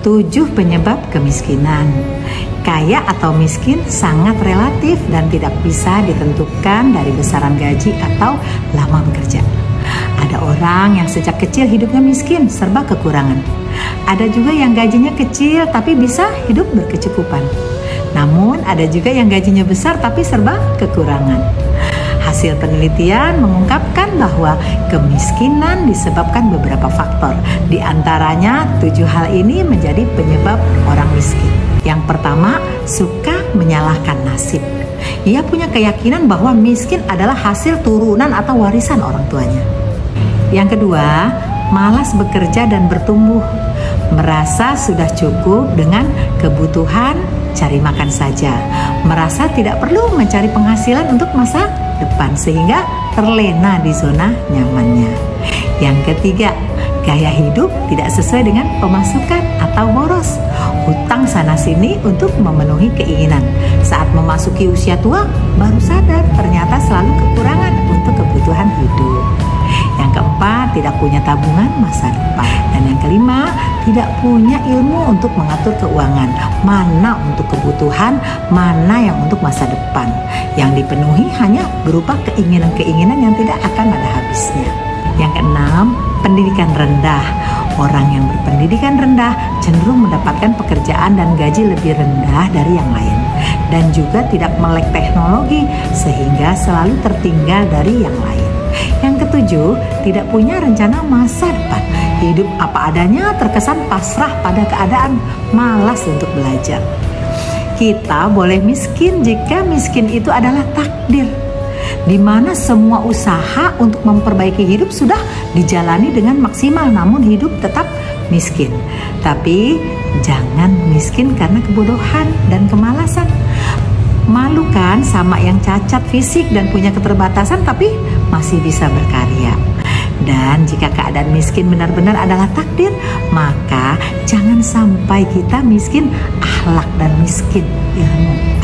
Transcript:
7 penyebab kemiskinan. Kaya atau miskin sangat relatif dan tidak bisa ditentukan dari besaran gaji atau lama bekerja. Ada orang yang sejak kecil hidupnya miskin, serba kekurangan. Ada juga yang gajinya kecil tapi bisa hidup berkecukupan. Namun ada juga yang gajinya besar tapi serba kekurangan. Hasil penelitian mengungkapkan bahwa kemiskinan disebabkan beberapa faktor. Di antaranya 7 hal ini menjadi penyebab orang miskin. Yang pertama, suka menyalahkan nasib. Ia punya keyakinan bahwa miskin adalah hasil turunan atau warisan orang tuanya. Yang kedua, malas bekerja dan bertumbuh. Merasa sudah cukup dengan kebutuhan cari makan saja. Merasa tidak perlu mencari penghasilan untuk masa depan sehingga terlena di zona nyamannya. Yang ketiga, gaya hidup tidak sesuai dengan pemasukan atau boros. Hutang sana sini untuk memenuhi keinginan. Saat memasuki usia tua, baru sadar ternyata selalu kekurangan untuk kebutuhan hidup. Yang keempat, tidak punya tabungan masa depan. Dan yang kelima, tidak punya ilmu untuk mengatur keuangan. Mana untuk kebutuhan, mana yang untuk masa depan. Yang dipenuhi hanya berupa keinginan-keinginan yang tidak akan ada habisnya. Yang keenam, pendidikan rendah. Orang yang berpendidikan rendah cenderung mendapatkan pekerjaan dan gaji lebih rendah dari yang lain. Dan juga tidak melek teknologi sehingga selalu tertinggal dari yang lain. Yang ketujuh, tidak punya rencana masa depan. Hidup apa adanya, terkesan pasrah pada keadaan, malas untuk belajar. Kita boleh miskin jika miskin itu adalah takdir, di mana semua usaha untuk memperbaiki hidup sudah dijalani dengan maksimal, namun hidup tetap miskin. Tapi jangan miskin karena kebodohan dan kemalasan. Malu kan sama yang cacat fisik dan punya keterbatasan tapi masih bisa berkarya. Dan jika keadaan miskin benar-benar adalah takdir, maka jangan sampai kita miskin akhlak dan miskin ilmu.